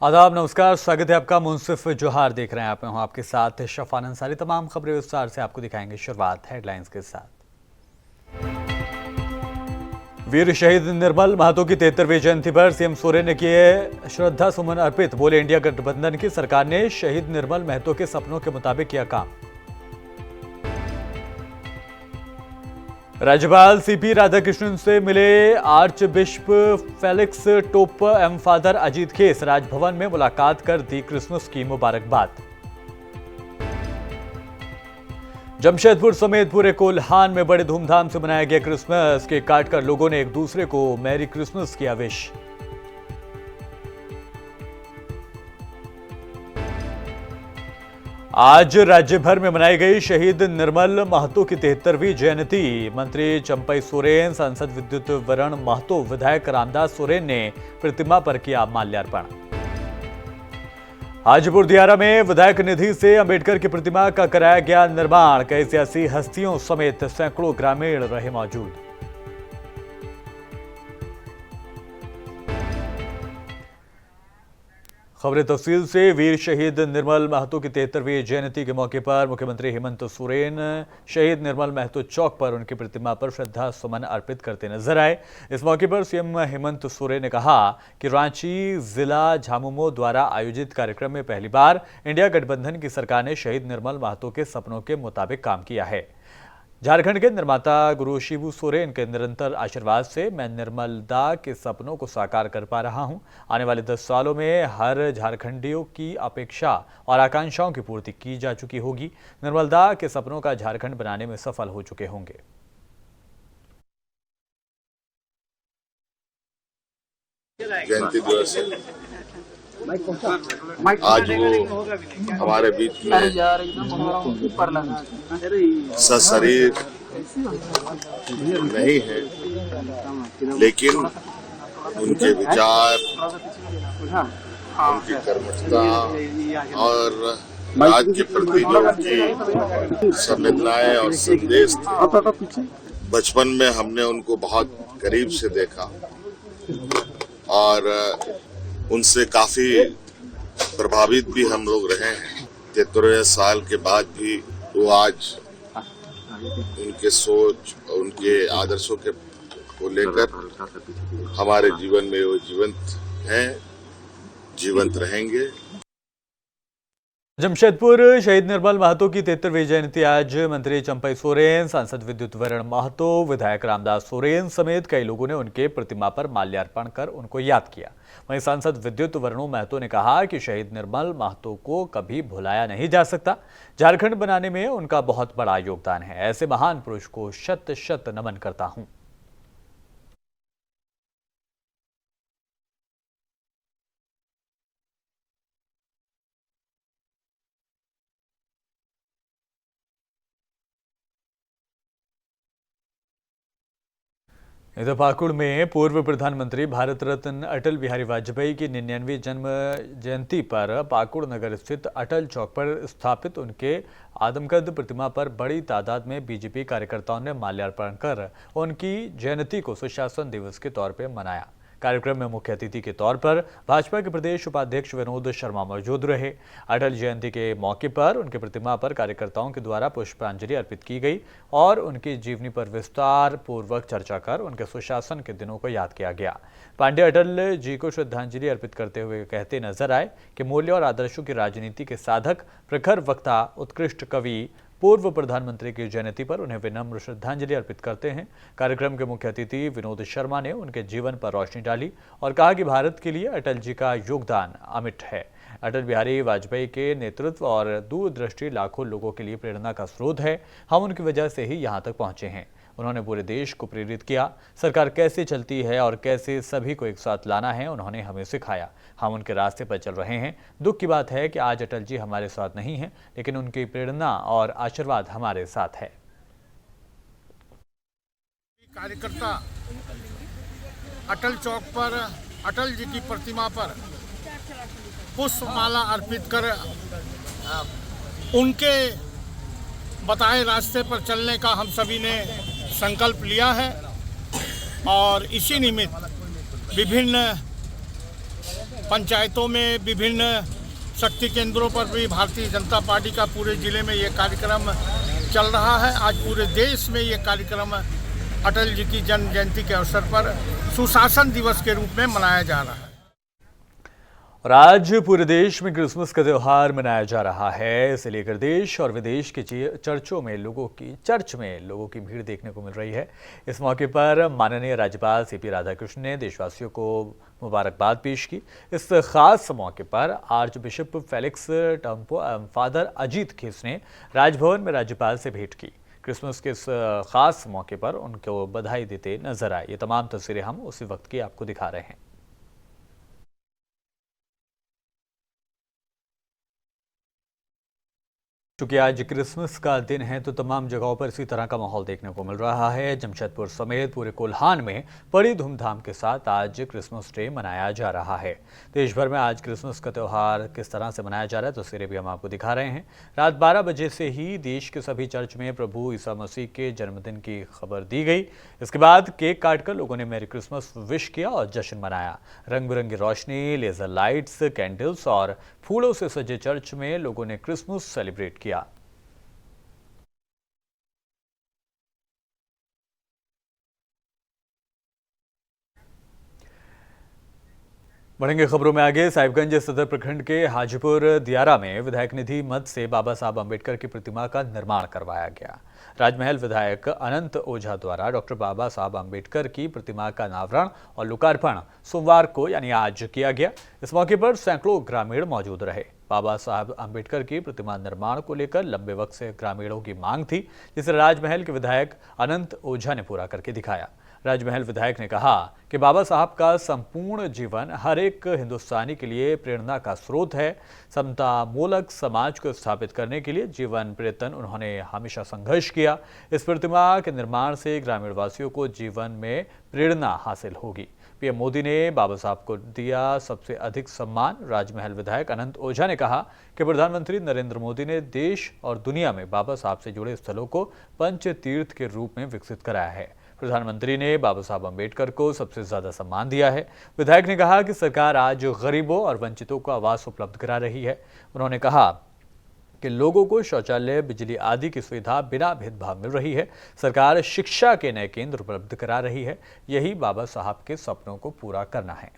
आदाब, नमस्कार, स्वागत है आपका। मुंसिफ जोहार देख रहे हैं आप, मैं हूं आपके साथ शफान अंसारी। तमाम खबरें विस्तार से आपको दिखाएंगे। शुरुआत हेडलाइंस के साथ। वीर शहीद निर्मल महतो की 73वीं जयंती पर सीएम सोरेन ने किए श्रद्धा सुमन अर्पित। बोले, इंडिया गठबंधन की सरकार ने शहीद निर्मल महतो के सपनों के मुताबिक किया काम। राज्यपाल सीपी राधाकृष्णन से मिले आर्च बिशप फेलिक्स टोप्पर एवं फादर अजीत खेस। राजभवन में मुलाकात कर दी क्रिसमस की मुबारकबाद। जमशेदपुर समेत पूरे कोल्हान में बड़े धूमधाम से मनाया गया क्रिसमस। केक काटकर लोगों ने एक दूसरे को मैरी क्रिसमस किया विश। आज राज्य भर में मनाई गई शहीद निर्मल महतो की 73वीं जयंती। मंत्री चंपई सोरेन, सांसद विद्युत वरण महतो, विधायक रामदास सोरेन ने प्रतिमा पर किया माल्यार्पण। हाजीपुर दियारा में विधायक निधि से अंबेडकर की प्रतिमा का कराया गया निर्माण। कई सियासी हस्तियों समेत सैकड़ों ग्रामीण रहे मौजूद। खबरें तफसील से। वीर शहीद निर्मल महतो की 73वीं जयंती के मौके पर मुख्यमंत्री हेमंत सोरेन शहीद निर्मल महतो चौक पर उनकी प्रतिमा पर श्रद्धा सुमन अर्पित करते नजर आए। इस मौके पर सीएम हेमंत सोरेन ने कहा कि रांची जिला झामुमो द्वारा आयोजित कार्यक्रम में पहली बार इंडिया गठबंधन की सरकार ने शहीद निर्मल महतो के सपनों के मुताबिक काम किया है। झारखंड के निर्माता गुरु शिबू सोरेन के निरंतर आशीर्वाद से मैं निर्मलदा के सपनों को साकार कर पा रहा हूं। आने वाले 10 सालों में हर झारखंडियों की अपेक्षा और आकांक्षाओं की पूर्ति की जा चुकी होगी। निर्मलदा के सपनों का झारखंड बनाने में सफल हो चुके होंगे। जयंती दिवस आज वो हमारे बीच में सशरीर नहीं है, लेकिन उनके विचार, उनकी कर्मठता और राज्य के प्रति जो उनकी संवेदनाएं और संदेश थे, बचपन में हमने उनको बहुत करीब से देखा और उनसे काफी प्रभावित भी हम लोग रहे हैं। 73 साल के बाद भी वो आज उनके सोच और उनके आदर्शों के को लेकर हमारे जीवन में वो जीवंत हैं, जीवंत रहेंगे। जमशेदपुर शहीद निर्मल महतो की 73वीं जयंती आज मंत्री चंपई सोरेन, सांसद विद्युत वरण महतो, विधायक रामदास सोरेन समेत कई लोगों ने उनके प्रतिमा पर माल्यार्पण कर उनको याद किया। वहीं सांसद विद्युत वरणो महतो ने कहा कि शहीद निर्मल महतो को कभी भुलाया नहीं जा सकता। झारखंड बनाने में उनका बहुत बड़ा योगदान है। ऐसे महान पुरुष को शत शत नमन करता हूं। इधर पाकुड़ में पूर्व प्रधानमंत्री भारत रत्न अटल बिहारी वाजपेयी की 99वीं जन्म जयंती पर पाकुड़ नगर स्थित अटल चौक पर स्थापित उनके आदमकद प्रतिमा पर बड़ी तादाद में बीजेपी कार्यकर्ताओं ने माल्यार्पण कर उनकी जयंती को सुशासन दिवस के तौर पर मनाया। कार्यक्रम में मुख्य अतिथि के तौर पर भाजपा के प्रदेश उपाध्यक्ष विनोद शर्मा मौजूद रहे। अटल जयंती के मौके पर उनकी प्रतिमा पर कार्यकर्ताओं के द्वारा पुष्पांजलि अर्पित की गई और उनकी जीवनी पर विस्तार पूर्वक चर्चा कर उनके सुशासन के दिनों को याद किया गया। पांडे अटल जी को श्रद्धांजलि अर्पित करते हुए कहते नजर आए कि मूल्य और आदर्शों की राजनीति के साधक, प्रखर वक्ता, उत्कृष्ट कवि, पूर्व प्रधानमंत्री की जयंती पर उन्हें विनम्र श्रद्धांजलि अर्पित करते हैं। कार्यक्रम के मुख्य अतिथि विनोद शर्मा ने उनके जीवन पर रोशनी डाली और कहा कि भारत के लिए अटल जी का योगदान अमिट है। अटल बिहारी वाजपेयी के नेतृत्व और दूरदृष्टि लाखों लोगों के लिए प्रेरणा का स्रोत है। हम उनकी वजह से ही यहाँ तक पहुंचे हैं। उन्होंने पूरे देश को प्रेरित किया। सरकार कैसे चलती है और कैसे सभी को एक साथ लाना है, उन्होंने हमें सिखाया। हम उनके रास्ते पर चल रहे हैं। दुख की बात है कि आज अटल जी हमारे साथ नहीं हैं, लेकिन उनकी प्रेरणा और आशीर्वाद हमारे साथ है। कार्यकर्ता अटल चौक पर अटल जी की प्रतिमा पर पुष्पमाला अर्पित कर उनके बताए रास्ते पर चलने का हम सभी ने संकल्प लिया है और इसी निमित्त विभिन्न पंचायतों में, विभिन्न शक्ति केंद्रों पर भी भारतीय जनता पार्टी का पूरे जिले में ये कार्यक्रम चल रहा है। आज पूरे देश में ये कार्यक्रम अटल जी की जन्म जयंती के अवसर पर सुशासन दिवस के रूप में मनाया जा रहा है। और आज पूरे देश में क्रिसमस का त्यौहार मनाया जा रहा है। इसे लेकर देश और विदेश के चर्च में लोगों की भीड़ देखने को मिल रही है। इस मौके पर माननीय राज्यपाल सीपी राधाकृष्णन ने देशवासियों को मुबारकबाद पेश की। इस खास मौके पर arch bishop Felix tempo father Ajit खेस ने राजभवन में राज्यपाल से भेंट की। क्रिसमस के इस खास मौके पर उनको बधाई देते नजर आए। ये तमाम तस्वीरें हम उसी वक्त की आपको दिखा रहे हैं। चूंकि आज क्रिसमस का दिन है तो तमाम जगहों पर इसी तरह का माहौल देखने को मिल रहा है। जमशेदपुर समेत पूरे कोल्हान में बड़ी धूमधाम के साथ आज क्रिसमस डे मनाया जा रहा है। देश भर में आज क्रिसमस का त्यौहार किस तरह से मनाया जा रहा है तस्वीरें भी हम आपको दिखा रहे हैं। रात 12 बजे से ही देश के सभी चर्च में प्रभु ईसा मसीह के जन्मदिन की खबर दी गई। इसके बाद केक काटकर लोगों ने मैरी क्रिसमस विश किया और जश्न मनाया। रंग बिरंगी रोशनी, लेजर लाइट्स, कैंडल्स और फूलों से सजे चर्च में लोगों ने क्रिसमस सेलिब्रेट किया। बढ़ेंगे खबरों में आगे। साहिबगंज सदर प्रखंड के हाजीपुर दियारा में विधायक निधि मद से बाबा साहब अम्बेडकर की प्रतिमा का निर्माण करवाया गया। राजमहल विधायक अनंत ओझा द्वारा डॉक्टर बाबा साहब अम्बेडकर की प्रतिमा का अनावरण और लोकार्पण सोमवार को यानी आज किया गया। इस मौके पर सैकड़ों ग्रामीण मौजूद रहे। बाबा साहब अम्बेडकर की प्रतिमा निर्माण को लेकर लंबे वक्त से ग्रामीणों की मांग थी, जिसे राजमहल के विधायक अनंत ओझा ने पूरा करके दिखाया। राजमहल विधायक ने कहा कि बाबा साहब का संपूर्ण जीवन हर एक हिंदुस्तानी के लिए प्रेरणा का स्रोत है। समतामूलक समाज को स्थापित करने के लिए जीवन पर्यंत उन्होंने हमेशा संघर्ष किया। इस प्रतिमा के निर्माण से ग्रामीण वासियों को जीवन में प्रेरणा हासिल होगी। पीएम मोदी ने बाबा साहब को दिया सबसे अधिक सम्मान। राजमहल विधायक अनंत ओझा ने कहा कि प्रधानमंत्री नरेंद्र मोदी ने देश और दुनिया में बाबा साहब से जुड़े स्थलों को पंच तीर्थ के रूप में विकसित कराया है। प्रधानमंत्री ने बाबा साहब अम्बेडकर को सबसे ज्यादा सम्मान दिया है। विधायक ने कहा कि सरकार आज गरीबों और वंचितों को आवास उपलब्ध करा रही है। उन्होंने कहा कि लोगों को शौचालय, बिजली आदि की सुविधा बिना भेदभाव मिल रही है। सरकार शिक्षा के नए केंद्र उपलब्ध करा रही है। यही बाबा साहब के सपनों को पूरा करना है।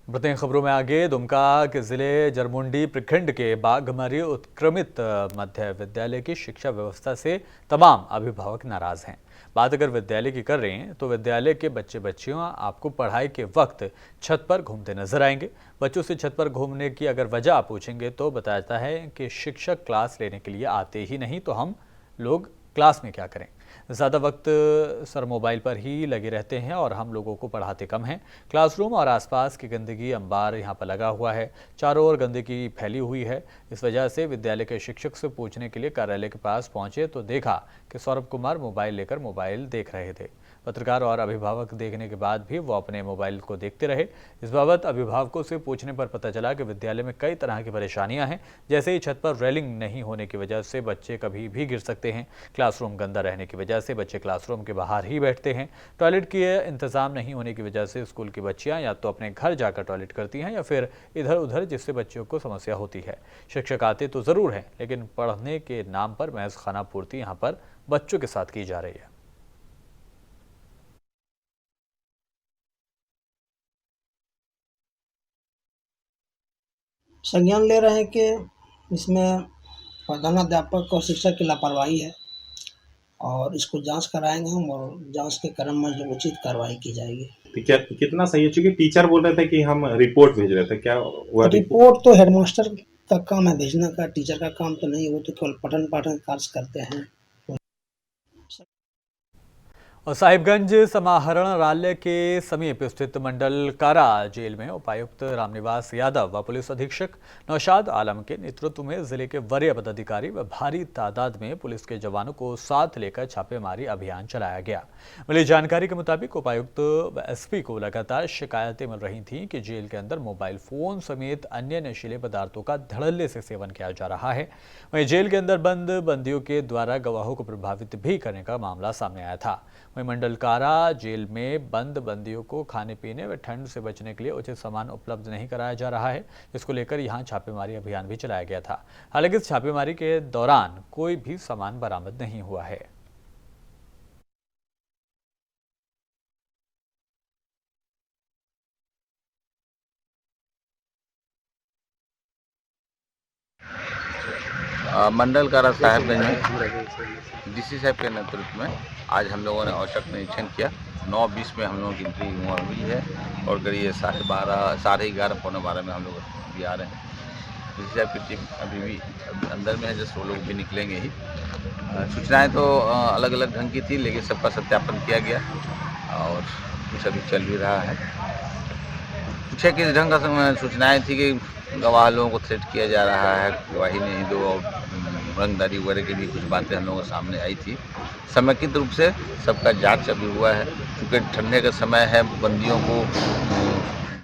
बढ़ते हैं खबरों में आगे। दुमका के जिले जरमुंडी प्रखंड के बाघमरी उत्क्रमित मध्य विद्यालय की शिक्षा व्यवस्था से तमाम अभिभावक नाराज हैं। बात अगर विद्यालय की कर रहे हैं तो विद्यालय के बच्चियों आपको पढ़ाई के वक्त छत पर घूमते नजर आएंगे। बच्चों से छत पर घूमने की अगर वजह आप पूछेंगे तो बताया जाता है कि शिक्षक क्लास लेने के लिए आते ही नहीं, तो हम लोग क्लास में क्या करें। ज़्यादा वक्त सर मोबाइल पर ही लगे रहते हैं और हम लोगों को पढ़ाते कम हैं। क्लासरूम और आसपास की गंदगी अंबार यहाँ पर लगा हुआ है। चारों ओर गंदगी फैली हुई है। इस वजह से विद्यालय के शिक्षक से पूछने के लिए कार्यालय के पास पहुंचे तो देखा कि सौरभ कुमार मोबाइल लेकर मोबाइल देख रहे थे। पत्रकार और अभिभावक देखने के बाद भी वो अपने मोबाइल को देखते रहे। इस बाबत अभिभावकों से पूछने पर पता चला कि विद्यालय में कई तरह की परेशानियां हैं, जैसे ही छत पर रेलिंग नहीं होने की वजह से बच्चे कभी भी गिर सकते हैं। क्लासरूम गंदा रहने की वजह से बच्चे क्लासरूम के बाहर ही बैठते हैं। टॉयलेट के इंतजाम नहीं होने की वजह से स्कूल की बच्चियां या तो अपने घर जाकर टॉयलेट करती हैं या फिर इधर उधर, जिससे बच्चों को समस्या होती है। शिक्षक आते तो जरूर हैं, लेकिन पढ़ने के नाम पर महज खाना पूर्ति यहाँ पर बच्चों के साथ की जा रही है। संज्ञान ले रहे हैं कि इसमें प्रधानाध्यापक और शिक्षक की लापरवाही है और इसको जांच कराएंगे हम, और जांच के क्रम में जो उचित कार्रवाई की जाएगी। तो क्या कितना सही है? चूंकि टीचर बोल रहे थे कि हम रिपोर्ट भेज रहे थे, क्या हुआ? रिपोर्ट तो हेडमास्टर का काम है भेजना का, टीचर का काम तो नहीं। वो तो केवल पठन पाठन कार्य करते हैं। और साहिबगंज समाहरणालय के समीप स्थित मंडल कारा जेल में उपायुक्त रामनिवास यादव व पुलिस अधीक्षक नौशाद आलम के नेतृत्व में जिले के वरीय पदाधिकारी व भारी तादाद में पुलिस के जवानों को साथ लेकर छापेमारी अभियान चलाया गया। मिली जानकारी के मुताबिक उपायुक्त व एसपी को लगातार शिकायतें मिल रही थीं कि जेल के अंदर मोबाइल फोन समेत अन्य नशीले पदार्थों का धड़ल्ले से सेवन किया जा रहा है। वहीं जेल के अंदर बंद बंदियों के द्वारा गवाहों को प्रभावित भी करने का मामला सामने आया था। वहीं मंडल कारा जेल में बंद बंदियों को खाने पीने व ठंड से बचने के लिए उचित सामान उपलब्ध नहीं कराया जा रहा है, जिसको लेकर यहां छापेमारी अभियान भी चलाया गया था। हालांकि इस छापेमारी के दौरान कोई भी सामान बरामद नहीं हुआ है। मंडल कारा साहिबगंज में डीसी साहब के नेतृत्व में आज हम लोगों ने औचक निरीक्षण किया। 9:20 में हम लोगों की एंट्री हुई है और करीब 11:30 11:30 पौने 12 में हम लोग भी आ रहे हैं। डीसी साहब की टीम अभी भी अंदर में है, जस्ट वो लोग भी निकलेंगे ही। सूचनाएं तो अलग अलग ढंग की थी, लेकिन सबका सत्यापन किया गया और कुछ अभी चल भी रहा है। कुछ है किस ढंग का सूचनाएं थी कि गवाह लोगों को थ्रेट किया जा रहा है, गवाही नहीं दो, और रंगदारी वगैरह की भी कुछ बातें हम लोगों के सामने आई थी। समेकित रूप से सबका जांच अभी हुआ है, क्योंकि ठंडे का समय है, बंदियों को।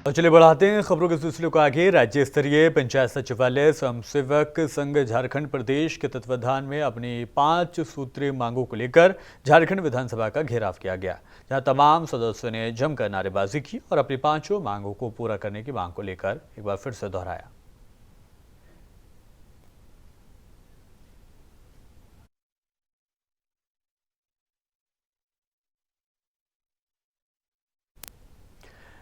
और चलिए बढ़ाते हैं खबरों के सिलसिले को आगे। राज्य स्तरीय पंचायत सचिवालय स्वयंसेवक संघ झारखंड प्रदेश के तत्वाधान में अपनी 5 सूत्रीय मांगों को लेकर झारखंड विधानसभा का घेराव किया गया, जहां तमाम सदस्यों ने जमकर नारेबाजी की और अपनी 5 मांगों को पूरा करने की मांग को लेकर एक बार फिर से दोहराया।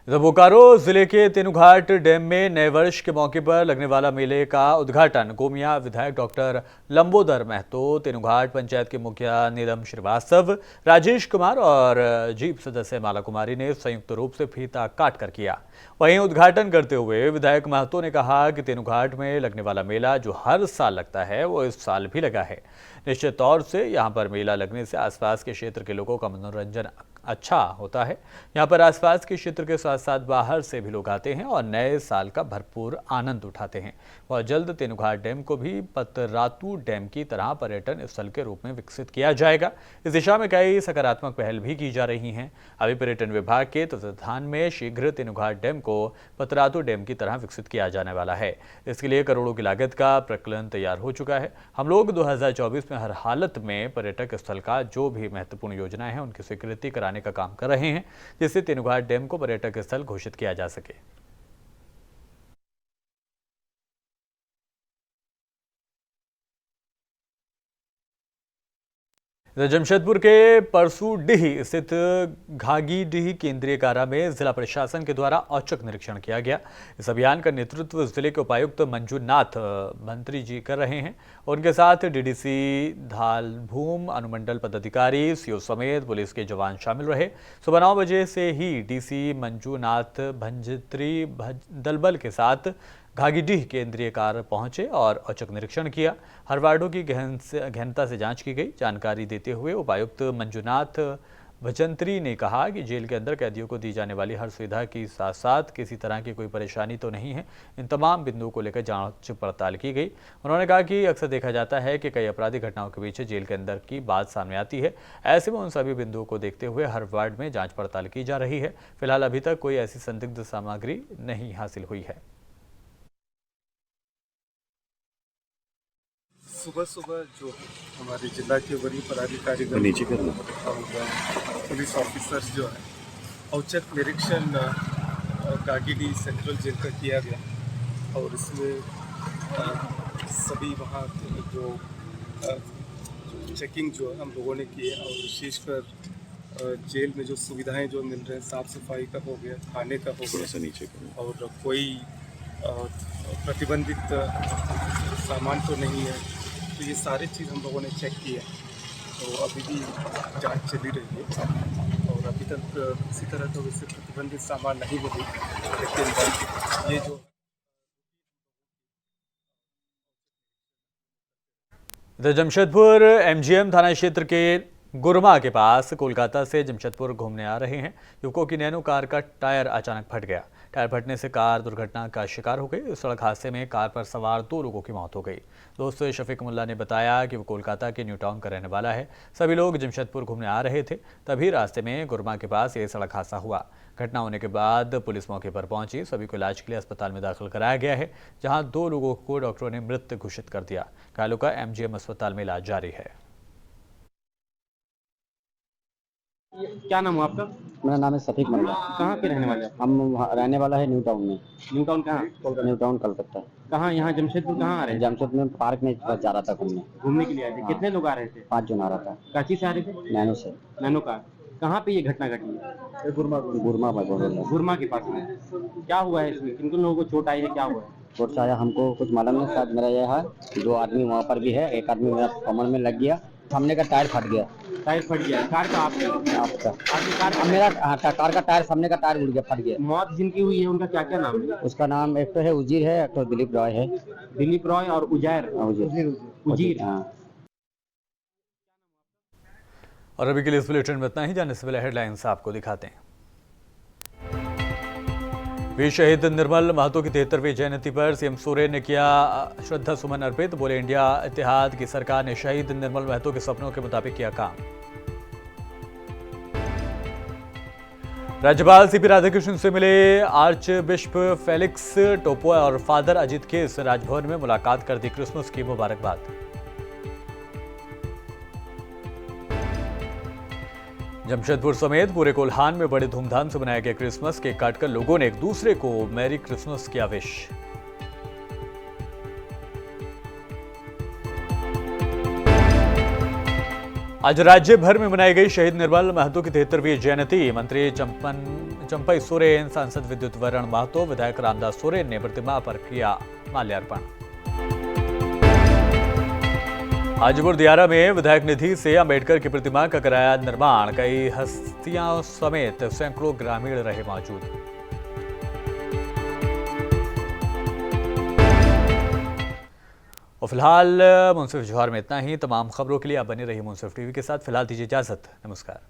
बोकारो जिले के तेनुघाट डैम में नए वर्ष के मौके पर लगने वाला मेले का उद्घाटन गोमिया विधायक डॉक्टर लंबोदर महतो, तेनुघाट पंचायत के मुखिया नीलम श्रीवास्तव, राजेश कुमार और जीप सदस्य माला कुमारी ने संयुक्त रूप से फीता काट कर किया। वहीं उद्घाटन करते हुए विधायक महतो ने कहा कि तेनुघाट में लगने वाला मेला जो हर साल लगता है वो इस साल भी लगा है। निश्चित तौर से यहाँ पर मेला लगने से आसपास के क्षेत्र के लोगों का मनोरंजन अच्छा होता है। यहाँ पर आसपास के क्षेत्र के साथ साथ बाहर से भी लोग आते हैं और नए साल का भरपूर आनंद उठाते हैं। और जल्द तेनुघाट डैम को भी पतरातू डैम की तरह पर्यटन स्थल के रूप में विकसित किया जाएगा। इस दिशा में कई सकारात्मक पहल भी की जा रही हैं। अभी पर्यटन विभाग के तत्वाधान में शीघ्र तेनुघाट डैम को पतरातू डैम की तरह विकसित किया जाने वाला है। इसके लिए करोड़ों की लागत का प्रकलन तैयार हो चुका है। हम लोग 2024 में हर हालत में पर्यटक स्थल का जो भी महत्वपूर्ण योजनाएं हैं उनकी स्वीकृति कराने का काम कर रहे हैं, जिससे तेनुघाट डैम को पर्यटक स्थल घोषित किया जा सके। जमशेदपुर के परसूडीह स्थित घागीडीह केंद्रीय कारा में जिला प्रशासन के द्वारा औचक निरीक्षण किया गया। इस अभियान का नेतृत्व जिले के उपायुक्त मंजूनाथ मंत्री जी कर रहे हैं। उनके साथ डीडीसी धालभूम, अनुमंडल पदाधिकारी, सीओ समेत पुलिस के जवान शामिल रहे। सुबह 9 बजे से ही डीसी मंजूनाथ भंजत्री दलबल के साथ घागीडीह केंद्रीय कार पहुंचे और औचक निरीक्षण किया। हर वार्डों की गहनता से जांच की गई। जानकारी देते हुए उपायुक्त मंजूनाथ भजंत्री ने कहा कि जेल के अंदर कैदियों को दी जाने वाली हर सुविधा के साथ साथ किसी तरह की कोई परेशानी तो नहीं है। इन तमाम बिंदुओं को लेकर जांच पड़ताल की गई। उन्होंने कहा कि अक्सर देखा जाता है कि कई आपराधिक घटनाओं के पीछे जेल के अंदर की बात सामने आती है। ऐसे में उन सभी बिंदुओं को देखते हुए हर वार्ड में जाँच पड़ताल की जा रही है। फिलहाल अभी तक कोई ऐसी संदिग्ध सामग्री नहीं हासिल हुई है। सुबह सुबह जो हमारे जिला के वरीय पदाधिकारी और पुलिस ऑफिसर्स जो है औचक निरीक्षण घागीडीह सेंट्रल जेल का किया गया और इसमें सभी वहाँ जो चेकिंग जो हम लोगों ने किए और विशेषकर जेल में जो सुविधाएं जो मिल रहे हैं, साफ़ सफाई का हो गया, खाने का हो गया और कोई प्रतिबंधित सामान तो नहीं है, तो ये सारी चीज़ हम लोगों ने चेक किया। तो अभी भी जांच चली रही है और अभी तक किसी तरह का वैसे प्रतिबंधित सामान नहीं मिली, लेकिन ये जो जमशेदपुर एमजीएम थाना क्षेत्र के गुरमा के पास कोलकाता से जमशेदपुर घूमने आ रहे हैं। युवकों की नैनो कार का टायर अचानक फट गया। टायर फटने से कार दुर्घटना का शिकार हो गई। इस सड़क हादसे में कार पर सवार 2 लोगों की मौत हो गई। दोस्त शफीक मुल्ला ने बताया कि वो कोलकाता के न्यू टाउन का रहने वाला है। सभी लोग जमशेदपुर घूमने आ रहे थे, तभी रास्ते में गुरमा के पास ये सड़क हादसा हुआ। घटना होने के बाद पुलिस मौके पर पहुंची। सभी को इलाज के लिए अस्पताल में दाखिल कराया गया है, जहां 2 लोगों को डॉक्टरों ने मृत घोषित कर दिया। घायलों का MGM अस्पताल में इलाज जारी है। क्या नाम है आपका? मेरा नाम है शफीक मुल्ला। कहाँ के रहने वाले? हम वहाँ रहने वाला है न्यू टाउन में। न्यू टाउन कहाँ? New town Calcutta. कहाँ यहाँ जमशेदपुर कहाँ आ रहे हैं? जमशेदपुर में पार्क में जा रहा था घूमने। घूमने के लिए आए थे। कितने लोग आ रहे थे? 5 जन आ रहा था। कराची से आ रहे थे? नैनो से। Nano car. कहाँ पे ये घटना घटी है? गुरमा में बोल रहा। गुरमा के पास में। क्या हुआ है इसमें? किन किन लोगों को चोट आई है? क्या हुआ है? चोट से आया हमको कुछ मालूम नहीं। शायद मेरा यह है 2 आदमी वहाँ पर भी है। एक आदमी मेरा कमर में लग गया। सामने का टायर फट गया। टायर फट गया? कार का आपका? आपका आपकी कार का? मेरा कार का टायर, सामने का टायर उड़ गया, फट गया। मौत जिनकी हुई है उनका क्या क्या नाम है? उसका नाम एक तो है उजीर है, एक तो दिलीप रॉय है। दिलीप रॉय और उजैर? उजीर। हाँ। और अभी के लिए इस बुलेटिन में इतना ही। जाने से पहले हेडलाइंस आपको दिखाते हैं। वीर शहीद निर्मल महतो की 73वीं जयंती पर सीएम सोरेन ने किया श्रद्धा सुमन अर्पित। बोले, इंडिया इत्तेहाद की सरकार ने शहीद निर्मल महतो के सपनों के मुताबिक किया काम। राज्यपाल CP राधाकृष्णन से मिले आर्च बिशप फेलिक्स टोपोआ और फादर अजीत केस। राजभवन में मुलाकात कर दी क्रिसमस की मुबारकबाद। जमशेदपुर समेत पूरे कोल्हान में बड़े धूमधाम से मनाया गया क्रिसमस। केक काटकर लोगों ने एक दूसरे को मैरी क्रिसमस किया विश। आज राज्य भर में मनाई गई शहीद निर्मल महतो की 73वीं जयंती। मंत्री चंपई सोरेन, सांसद विद्युत वरण महतो, विधायक रामदास सोरेन ने प्रतिमा पर किया माल्यार्पण। हाजीपुर दियारा में विधायक निधि से अंबेडकर की प्रतिमा का कराया निर्माण। कई हस्तियां समेत सैकड़ों ग्रामीण रहे मौजूद। और फिलहाल मुंसिफ जौहर में इतना ही। तमाम खबरों के लिए आप बने रहिए मुंसिफ टीवी के साथ। फिलहाल दीजिए इजाजत। नमस्कार।